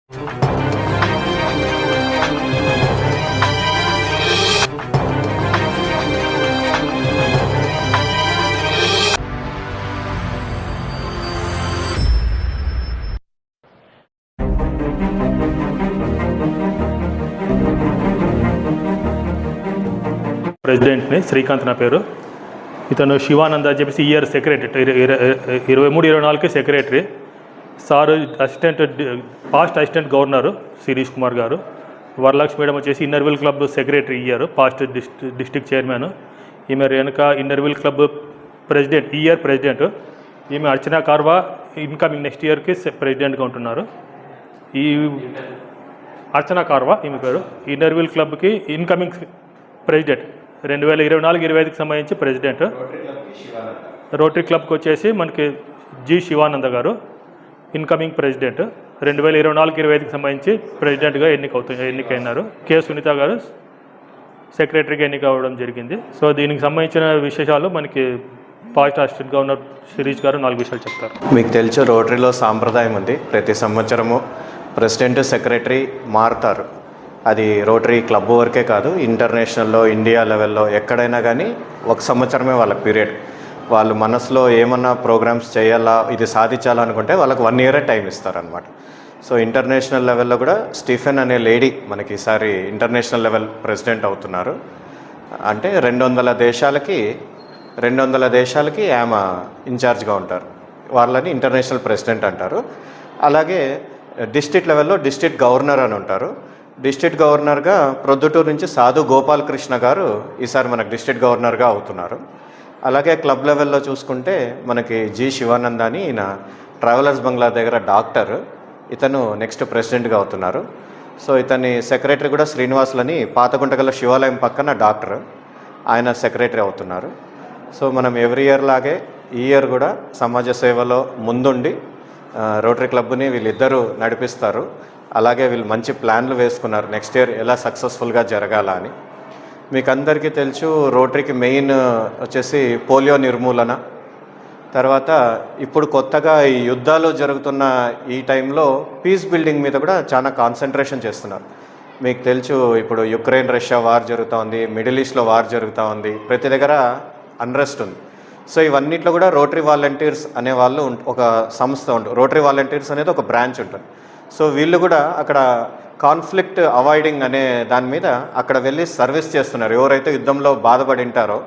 ప్రెసిడెంట్ని శ్రీకాంత్ నా పేరు. ఇతను శివానంద అని చెప్పేసి year secretary 23-24 secretary. Sir past assistant governor Shirish Kumar garu. Varalakshmi madam వచ్చేసి Inner Wheel club secretary year past district chairman. ఈమె వెనుక Inner Wheel club president year president. ఈమె అర్చనా కార్వా ఇన్కమింగ్ నెక్స్ట్ ఇయర్కి ప్రెసిడెంట్గా ఉంటున్నారు. ఈ అర్చనా కార్వా ఈమె పేరు. ఇన్నర్విల్ క్లబ్కి ఇన్కమింగ్ ప్రెసిడెంట్ 2024-25కి సంబంధించి ప్రెసిడెంట్. రోటరీ క్లబ్కి వచ్చేసి మనకి జి శివానంద గారు ఇన్కమింగ్ ప్రెసిడెంట్. 2024-25కి సంబంధించి ప్రెసిడెంట్గా ఎన్నికైనారు. కె సునీత గారు సెక్రటరీగా ఎన్నిక అవ్వడం జరిగింది. సో దీనికి సంబంధించిన విశేషాలు మనకి పాస్ట్ అసిస్టెంట్ గవర్నర్ శిరీష్ గారు 4 విషయాలు చెప్తారు. మీకు తెలుసు, రోటరీలో సాంప్రదాయం ఉంది, ప్రతి సంవత్సరము ప్రెసిడెంట్ సెక్రటరీ మారుతారు. అది రోటరీ క్లబ్ వరకే కాదు, ఇంటర్నేషనల్లో ఇండియా లెవెల్లో ఎక్కడైనా కానీ 1 సంవత్సరమే వాళ్ళ పీరియడ్. వాళ్ళు మనసులో ఏమన్నా ప్రోగ్రామ్స్ చేయాలా, ఇది సాధించాలనుకుంటే వాళ్ళకి 1 ఇయరే టైం ఇస్తారనమాట. సో ఇంటర్నేషనల్ లెవెల్లో కూడా స్టీఫెన్ అనే లేడీ మనకి ఈసారి ఇంటర్నేషనల్ లెవెల్ ప్రెసిడెంట్ అవుతున్నారు. అంటే 200 దేశాలకి ఆమె ఇన్ఛార్జ్గా ఉంటారు. వాళ్ళని ఇంటర్నేషనల్ ప్రెసిడెంట్ అంటారు. అలాగే డిస్ట్రిక్ట్ లెవెల్లో డిస్ట్రిక్ట్ గవర్నర్ అని ఉంటారు. డిస్ట్రిక్ట్ గవర్నర్గా ప్రొద్దుటూరు నుంచి సాధు గోపాలకృష్ణ గారు ఈసారి మనకు డిస్ట్రిక్ట్ గవర్నర్గా అవుతున్నారు. అలాగే క్లబ్ లెవెల్లో చూసుకుంటే మనకి జి శివానంద అని, ఈయన ట్రావెలర్స్ బంగ్లా దగ్గర డాక్టర్, ఇతను నెక్స్ట్ ప్రెసిడెంట్గా అవుతున్నారు. సో ఇతని సెక్రటరీ కూడా శ్రీనివాసులని పాతగుంటగల శివాలయం పక్కన డాక్టర్, ఆయన సెక్రటరీ అవుతున్నారు. సో మనం ఎవ్రీ ఇయర్ లాగే ఈ ఇయర్ కూడా సమాజ సేవలో ముందుండి రోటరీ క్లబ్ని వీళ్ళిద్దరూ నడిపిస్తారు. అలాగే వీళ్ళు మంచి ప్లాన్లు వేసుకున్నారు నెక్స్ట్ ఇయర్ ఎలా సక్సెస్ఫుల్గా జరగాల అని. మీకు అందరికీ తెలుసు, రోటరీకి మెయిన్ వచ్చేసి పోలియో నిర్మూలన. తర్వాత ఇప్పుడు కొత్తగా ఈ యుద్ధాలు జరుగుతున్న ఈ టైంలో పీస్ బిల్డింగ్ మీద కూడా చాలా కాన్సన్ట్రేషన్ చేస్తున్నారు. మీకు తెలుసు, ఇప్పుడు యుక్రెయిన్ రష్యా వార్ జరుగుతూ ఉంది, మిడిల్ ఈస్ట్లో వార్ జరుగుతూ ఉంది, ప్రతి దగ్గర అన్రెస్ట్ ఉంది. సో ఇవన్నిట్లో కూడా రోటరీ వాలంటీర్స్ అనే వాళ్ళు ఒక సంస్థ ఉంటుంది. రోటరీ వాలంటీర్స్ అనేది ఒక బ్రాంచ్ ఉంటుంది. సో వీళ్ళు కూడా అక్కడ కాన్ఫ్లిక్ట్ అవాయిడింగ్ అనే దాని మీద అక్కడ వెళ్ళి సర్వీస్ చేస్తున్నారు. ఎవరైతే యుద్ధంలో బాధపడి ఉంటారో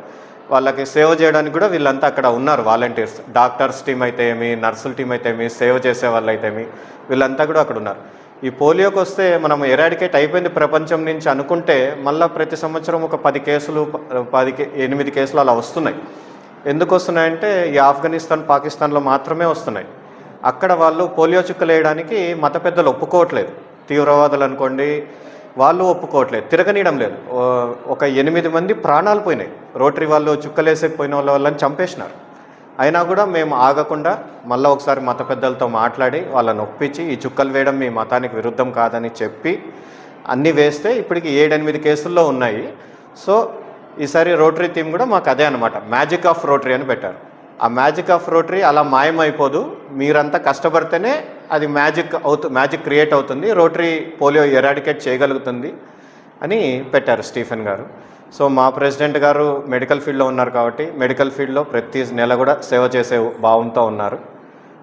వాళ్ళకి సేవ చేయడానికి కూడా వీళ్ళంతా అక్కడ ఉన్నారు. వాలంటీర్స్, డాక్టర్స్ టీం అయితే ఏమి, నర్సుల టీం అయితే ఏమి, సేవ చేసే వాళ్ళు అయితే ఏమి, వీళ్ళంతా కూడా అక్కడ ఉన్నారు. ఈ పోలియోకి వస్తే మనం ఎరాడికేట్ అయిపోయింది ప్రపంచం నుంచి అనుకుంటే మళ్ళీ ప్రతి సంవత్సరం ఒక 8 కేసులు అలా వస్తున్నాయి. ఎందుకు వస్తున్నాయంటే ఈ ఆఫ్ఘనిస్తాన్, పాకిస్తాన్లో మాత్రమే వస్తున్నాయి. అక్కడ వాళ్ళు పోలియో చుక్కలు వేయడానికి మత పెద్దలు ఒప్పుకోవట్లేదు. తీవ్రవాదులు అనుకోండి, వాళ్ళు ఒప్పుకోవట్లేదు, తిరగనీయడం లేదు. ఒక 8 మంది ప్రాణాలు పోయినాయి. రోటరీ వాళ్ళు చుక్కలేసేకపోయిన వాళ్ళని చంపేసినారు. అయినా కూడా మేము ఆగకుండా మళ్ళీ ఒకసారి మత పెద్దలతో మాట్లాడి వాళ్ళని ఒప్పించి ఈ చుక్కలు వేయడం మీ మతానికి విరుద్ధం కాదని చెప్పి అన్నీ వేస్తే ఇప్పటికి 7-8 కేసుల్లో ఉన్నాయి. సో ఈసారి రోటరీ థీమ్ కూడా మాకు అదే అనమాట, మ్యాజిక్ ఆఫ్ రోటరీ అని పెట్టారు. ఆ మ్యాజిక్ ఆఫ్ రోటరీ అలా మాయమైపోదు, మీరంతా కష్టపడితేనే అది మ్యాజిక్ క్రియేట్ అవుతుంది, రోటరీ పోలియో ఎరాడికేట్ చేయగలుగుతుంది అని పెట్టారు స్టీఫెన్ గారు. సో మా ప్రెసిడెంట్ గారు మెడికల్ ఫీల్డ్లో ఉన్నారు కాబట్టి మెడికల్ ఫీల్డ్లో ప్రతి నెల కూడా సేవ చేసే భావంతో ఉన్నారు.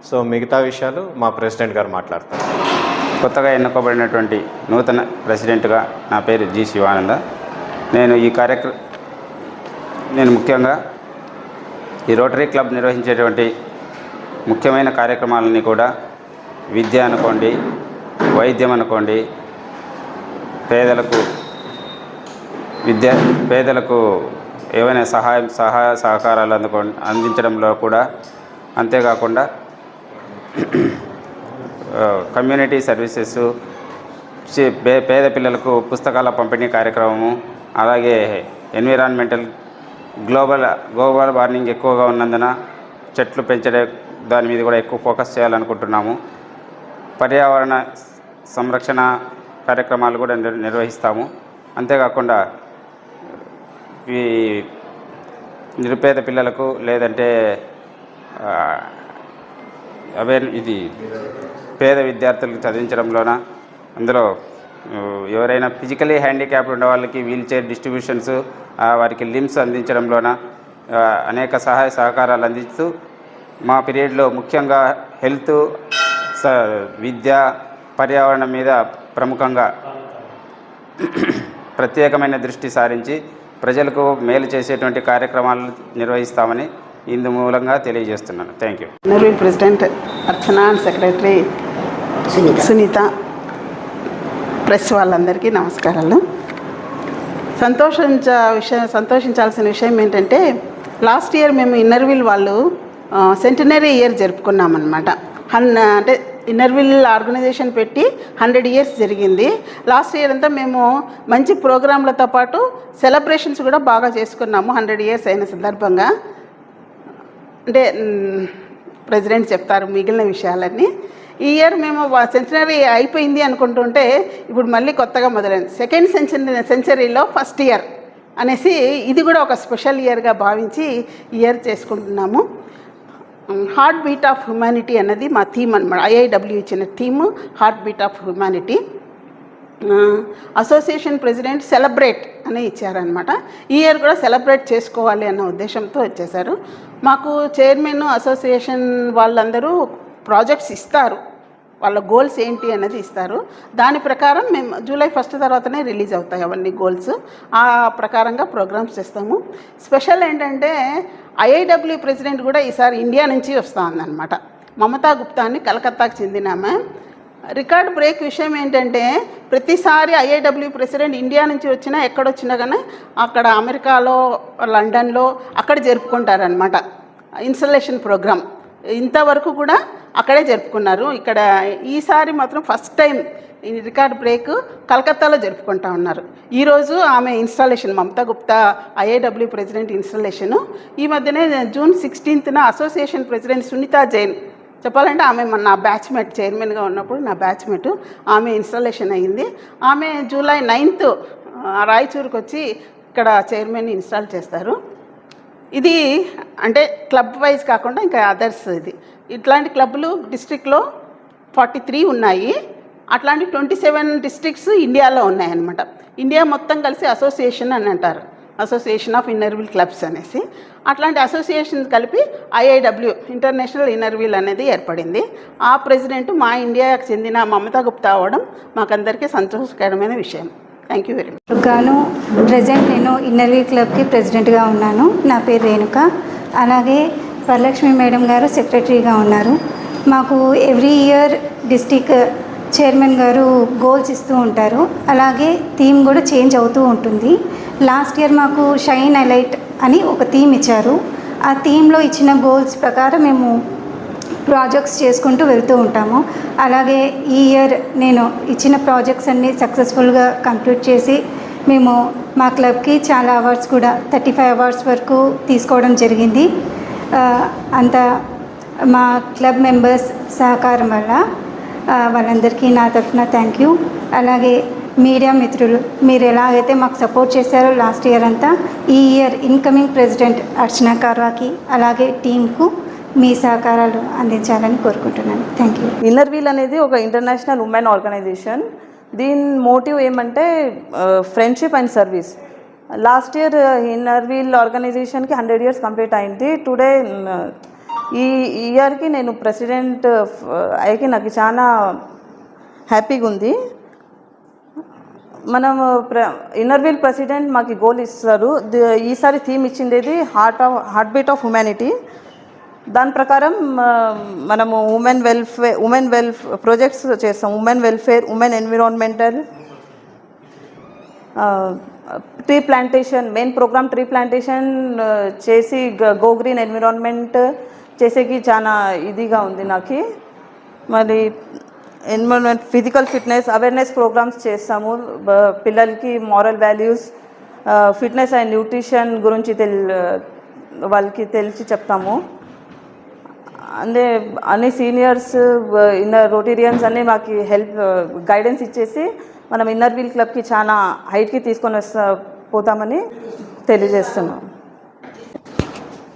సో మిగతా విషయాలు మా ప్రెసిడెంట్ గారు మాట్లాడతారు. కొత్తగా ఎన్నుకోబడినటువంటి నూతన ప్రెసిడెంట్గా నా పేరు జి శివానంద. నేను ముఖ్యంగా ఈ రోటరీ క్లబ్ నిర్వహించేటువంటి ముఖ్యమైన కార్యక్రమాలన్నీ కూడా విద్య అనుకోండి, వైద్యం అనుకోండి, పేదలకు ఏవైనా సహాయ సహకారాలు అందించడంలో కూడా, అంతేకాకుండా కమ్యూనిటీ సర్వీసెస్, పేద పిల్లలకు పుస్తకాల పంపిణీ కార్యక్రమము, అలాగే ఎన్విరాన్మెంటల్ గ్లోబల్ వార్మింగ్ ఎక్కువగా ఉన్నందున చెట్లు పెంచడే దాని మీద కూడా ఎక్కువ ఫోకస్ చేయాలనుకుంటున్నాము. పర్యావరణ సంరక్షణ కార్యక్రమాలు కూడా నిర్వహిస్తాము. అంతేకాకుండా ఈ నిరుపేద పిల్లలకు లేదంటే పేద విద్యార్థులకు చదివించడంలోన అందులో ఎవరైనా ఫిజికలీ హ్యాండిక్యాప్డ్ ఉన్న వాళ్ళకి వీల్ చైర్ డిస్ట్రిబ్యూషన్స్, వారికి లిమ్స్ అందించడంలోన అనేక సహాయ సహకారాలు అందిస్తూ మా పీరియడ్లో ముఖ్యంగా హెల్త్, విద్య, పర్యావరణం మీద ప్రముఖంగా ప్రత్యేకమైన దృష్టి సారించి ప్రజలకు మేలు చేసేటువంటి కార్యక్రమాలు నిర్వహిస్తామని ఇందు మూలంగా తెలియజేస్తున్నాను. Thank you. NRV president Archana, secretary Sunitha, press వాళ్ళందరికీ నమస్కారాలు. సంతోషించాల్సిన విషయం ఏంటంటే లాస్ట్ ఇయర్ మేము ఇన్నర్విల్ వాళ్ళు సెంటినరీ ఇయర్ జరుపుకున్నామన్నమాట. అంటే ఇన్నర్విల్ ఆర్గనైజేషన్ పెట్టి 100 ఇయర్స్ జరిగింది. లాస్ట్ ఇయర్ అంతా మేము మంచి ప్రోగ్రాంలతో పాటు సెలబ్రేషన్స్ కూడా బాగా చేసుకున్నాము 100 ఇయర్స్ అయిన సందర్భంగా. అంటే ప్రెసిడెంట్ చెప్తారు మిగిలిన విషయాలన్నీ. ఈ ఇయర్ మేము సెంచరీ అయిపోయింది అనుకుంటుంటే ఇప్పుడు మళ్ళీ కొత్తగా మొదలైంది. సెకండ్ సెంచరీలో ఫస్ట్ ఇయర్ అనేసి ఇది కూడా ఒక స్పెషల్ ఇయర్గా భావించి ఇయర్ చేసుకుంటున్నాము. హార్ట్ బీట్ ఆఫ్ హ్యుమానిటీ అన్నది మా థీమ్ అనమాట. IIW ఇచ్చిన theme heart beat of humanity. Association president celebrate అని ఇచ్చారనమాట. ఈ ఇయర్ కూడా సెలబ్రేట్ చేసుకోవాలి అన్న ఉద్దేశంతో వచ్చేసారు. మాకు చైర్మన్, అసోసియేషన్ వాళ్ళందరూ ప్రాజెక్ట్స్ ఇస్తారు, వాళ్ళ గోల్స్ ఏంటి అన్నది ఇస్తారు. దాని ప్రకారం మేము జూలై 1 తర్వాతనే రిలీజ్ అవుతాయి అవన్నీ గోల్స్. ఆ ప్రకారంగా ప్రోగ్రామ్స్ చేస్తాము. స్పెషల్ ఏంటంటే IIW ప్రెసిడెంట్ కూడా ఈసారి ఇండియా నుంచి వస్తుందన్నమాట. మమతా గుప్తా అని కలకత్తాకు చెందిన ఆమె. రికార్డ్ బ్రేక్ విషయం ఏంటంటే ప్రతిసారి IIW ప్రెసిడెంట్ ఇండియా నుంచి వచ్చినా ఎక్కడొచ్చినా కానీ అక్కడ అమెరికాలో, లండన్లో అక్కడ జరుపుకుంటారనమాట ఇన్స్టలేషన్ ప్రోగ్రామ్. ఇంతవరకు కూడా అక్కడే జరుపుకున్నారు. ఇక్కడ ఈసారి మాత్రం ఫస్ట్ టైం ఈ రికార్డ్ బ్రేక్ కలకత్తాలో జరుపుకుంటా ఉన్నారు. ఈరోజు ఆమె installation, Mamata Gupta IIW president installation. ఈ మధ్యనే జూన్ 16న అసోసియేషన్ ప్రెసిడెంట్ సునీత జైన్, చెప్పాలంటే ఆమె నా బ్యాచ్మేట్, చైర్మన్గా ఉన్నప్పుడు నా బ్యాచ్మేట్, ఆమె ఇన్స్టాలేషన్ అయ్యింది. ఆమె జూలై 9th రాయచూరుకు వచ్చి ఇక్కడ చైర్మన్ ఇన్స్టాల్ చేస్తారు. ఇది అంటే క్లబ్ వైజ్ కాకుండా ఇంకా అదర్స్. ఇట్లాంటి క్లబ్లు డిస్ట్రిక్ట్లో 43 ఉన్నాయి. అట్లాంటి 27 డిస్ట్రిక్ట్స్ ఇండియాలో ఉన్నాయన్నమాట. ఇండియా మొత్తం కలిసి అసోసియేషన్ అని అంటారు, అసోసియేషన్ ఆఫ్ ఇన్నర్వీల్ క్లబ్స్ అనేసి. అట్లాంటి అసోసియేషన్స్ కలిపి IIW ఇంటర్నేషనల్ ఇన్నర్వీల్ అనేది ఏర్పడింది. ఆ ప్రెసిడెంట్ మా ఇండియాకు చెందిన మమతా గుప్తా అవ్వడం మాకందరికీ సంతోషకరమైన విషయం. Thank you very much. గాను ప్రజెంట్ నేను ఇన్నర్వీల్ క్లబ్కి ప్రెసిడెంట్గా ఉన్నాను. నా పేరు రేణుక. అలాగే వరలక్ష్మి మేడం గారు సెక్రటరీగా ఉన్నారు. మాకు ఎవ్రీ ఇయర్ డిస్టిక్ చైర్మన్ గారు గోల్స్ ఇస్తూ ఉంటారు. అలాగే థీమ్ కూడా చేంజ్ అవుతూ ఉంటుంది. లాస్ట్ ఇయర్ మాకు షైన్ హైలైట్ అని ఒక థీమ్ ఇచ్చారు. ఆ థీమ్లో ఇచ్చిన గోల్స్ ప్రకారం మేము ప్రాజెక్ట్స్ చేసుకుంటూ వెళ్తూ ఉంటాము. అలాగే ఈ ఇయర్ నేను ఇచ్చిన ప్రాజెక్ట్స్ అన్నీ సక్సెస్ఫుల్గా కంప్లీట్ చేసి మేము మా క్లబ్కి చాలా అవార్డ్స్ కూడా 35 అవార్డ్స్ వరకు తీసుకోవడం జరిగింది. అంతా మా క్లబ్ మెంబర్స్ సహకారం వల్ల వాళ్ళందరికీ నా తరఫున థ్యాంక్ యూ. అలాగే మీడియా మిత్రులు, మీరు ఎలాగైతే మాకు సపోర్ట్ చేశారో లాస్ట్ ఇయర్ అంతా, ఈ ఇయర్ ఇన్కమింగ్ ప్రెసిడెంట్ అర్చన కార్వాకి అలాగే టీంకు మీ సహకారాలు అందించాలని కోరుకుంటున్నాను. Thank you. ఇన్నర్వీల్ అనేది ఒక ఇంటర్నేషనల్ ఉమెన్ ఆర్గనైజేషన్. దీని మోటివ్ ఏమంటే friendship and service. Last year Inner Wheel ఆర్గనైజేషన్కి 100 years కంప్లీట్ అయింది. టుడే ఈ ఇయర్కి నేను ప్రెసిడెంట్ అయ్యి నాకు చాలా హ్యాపీగా ఉంది. మనం ఇన్నర్వీల్ ప్రెసిడెంట్ మాకు గోల్ ఇస్తారు. ఈసారి థీమ్ ఇచ్చింది హార్ట్ బీట్ ఆఫ్ హ్యుమానిటీ. దాని ప్రకారం మనము ఉమెన్ వెల్ఫేర్ ప్రాజెక్ట్స్ చేస్తాం. Women welfare, women environmental, tree plantation, main programme tree plantation చేసి గో గ్రీన్ ఎన్విరాన్మెంట్ చేసేకి చాలా ఇదిగా ఉంది నాకు. మళ్ళీ environment, physical fitness awareness programmes చేస్తాము. పిల్లలకి moral values, fitness and nutrition గురించి వాళ్ళకి తెలిసి చెప్తాము. అంటే అన్ని సీనియర్స్ రోటేరియన్స్ అన్నీ మాకు గైడెన్స్ ఇచ్చేసి మనం ఇన్నర్వీల్ క్లబ్కి చాలా హైట్కి తీసుకొని పోతామని తెలియజేస్తున్నాం.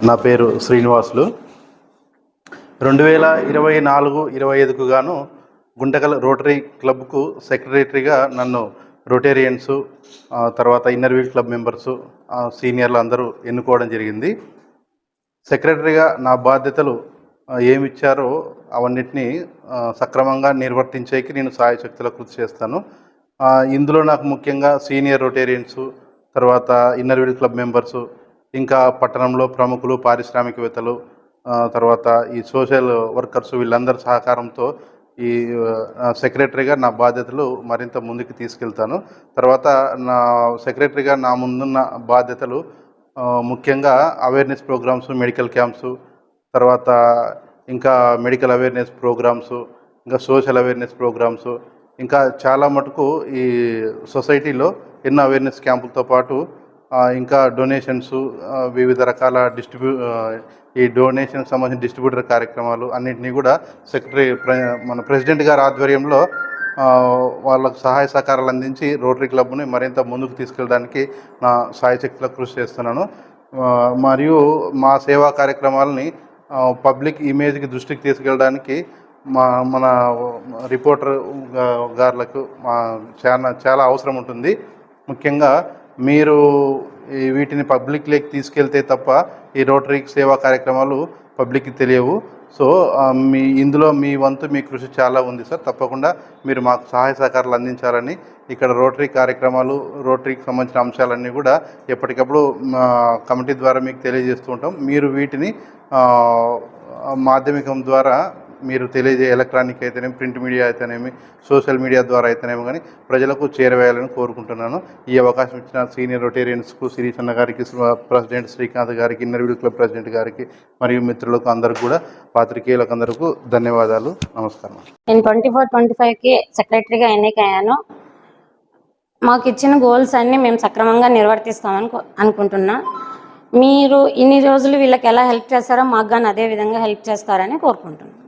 నా పేరు శ్రీనివాసులు. 2024-25కు గాను గుంటకల్ రోటరీ క్లబ్కు సెక్రటరీగా నన్ను రోటేరియన్సు, తర్వాత ఇన్నర్ వీల్ క్లబ్ మెంబర్సు, సీనియర్లు అందరూ ఎన్నుకోవడం జరిగింది. సెక్రటరీగా నా బాధ్యతలు ఏమిచ్చారో అవన్నిటినీ సక్రమంగా నిర్వర్తించేకి నేను సాయశక్తుల కృషి చేస్తాను. ఇందులో నాకు ముఖ్యంగా సీనియర్ రోటేరియన్సు, తర్వాత ఇన్నర్ వీల్ క్లబ్ మెంబర్సు, ఇంకా పట్టణంలో ప్రముఖులు, పారిశ్రామికవేత్తలు, తర్వాత ఈ సోషల్ వర్కర్స్ వీళ్ళందరి సహకారంతో ఈ సెక్రటరీగా నా బాధ్యతలు మరింత ముందుకు తీసుకెళ్తాను. తర్వాత నా సెక్రటరీగా నా ముందున్న బాధ్యతలు ముఖ్యంగా అవేర్నెస్ ప్రోగ్రామ్స్, మెడికల్ క్యాంప్స్, తర్వాత ఇంకా మెడికల్ అవేర్నెస్ ప్రోగ్రామ్స్, ఇంకా సోషల్ అవేర్నెస్ ప్రోగ్రామ్స్, ఇంకా చాలా మటుకు ఈ సొసైటీలో ఎన్నో అవేర్నెస్ క్యాంపులతో పాటు ఇంకా డొనేషన్స్, వివిధ రకాల ఈ డొనేషన్కి సంబంధించిన డిస్ట్రిబ్యూటర్ కార్యక్రమాలు అన్నింటినీ కూడా మన ప్రెసిడెంట్ గారి ఆధ్వర్యంలో వాళ్ళకు సహాయ సహకారాలు అందించి రోటరీ క్లబ్ని మరింత ముందుకు తీసుకెళ్ళడానికి నా సాయశక్తిలో కృషి చేస్తున్నాను. మరియు మా సేవా కార్యక్రమాలని పబ్లిక్ ఇమేజ్కి దృష్టికి తీసుకెళ్ళడానికి మన రిపోర్టర్ గారులకు చాలా అవసరం ఉంటుంది. ముఖ్యంగా మీరు వీటిని పబ్లిక్లోకి తీసుకెళ్తే తప్ప ఈ రోటరీ సేవా కార్యక్రమాలు పబ్లిక్కి తెలియవు. సో ఇందులో మీ వంతు, మీ కృషి చాలా ఉంది సార్. తప్పకుండా మీరు మాకు సహాయ సహకారాలు అందించాలని, ఇక్కడ రోటరీ కార్యక్రమాలు, రోటరీకి సంబంధించిన అంశాలన్నీ కూడా ఎప్పటికప్పుడు కమిటీ ద్వారా మీకు తెలియజేస్తూ ఉంటాం. మీరు వీటిని మాధ్యమికం ద్వారా మీరు ఎలక్ట్రానిక్ అయితేనేమి, ప్రింట్ మీడియా అయితేనేమి, సోషల్ మీడియా ద్వారా అయితేనేమి కానీ ప్రజలకు చేరవేయాలని కోరుకుంటున్నాను. ఈ అవకాశం ఇచ్చిన సీనియర్ రొటేరియన్స్కు, శిరీష్ అన్న గారికి, ప్రెసిడెంట్ శ్రీకాంత్ గారికి, ఇన్నర్ వీల్ క్లబ్ ప్రెసిడెంట్ గారికి మరియు మిత్రులకు అందరికీ కూడా, పాత్రికేయులకు అందరికీ ధన్యవాదాలు. నమస్కారం. నేను 24-25కి సెక్రటరీగా ఎన్నికయ్యాను. మాకు ఇచ్చిన గోల్స్ అన్నీ మేము సక్రమంగా నిర్వర్తిస్తామని అనుకుంటున్నా. మీరు ఇన్ని రోజులు వీళ్ళకి ఎలా హెల్ప్ చేస్తారో మాకు కానీ అదే విధంగా హెల్ప్ చేస్తారని కోరుకుంటున్నాను.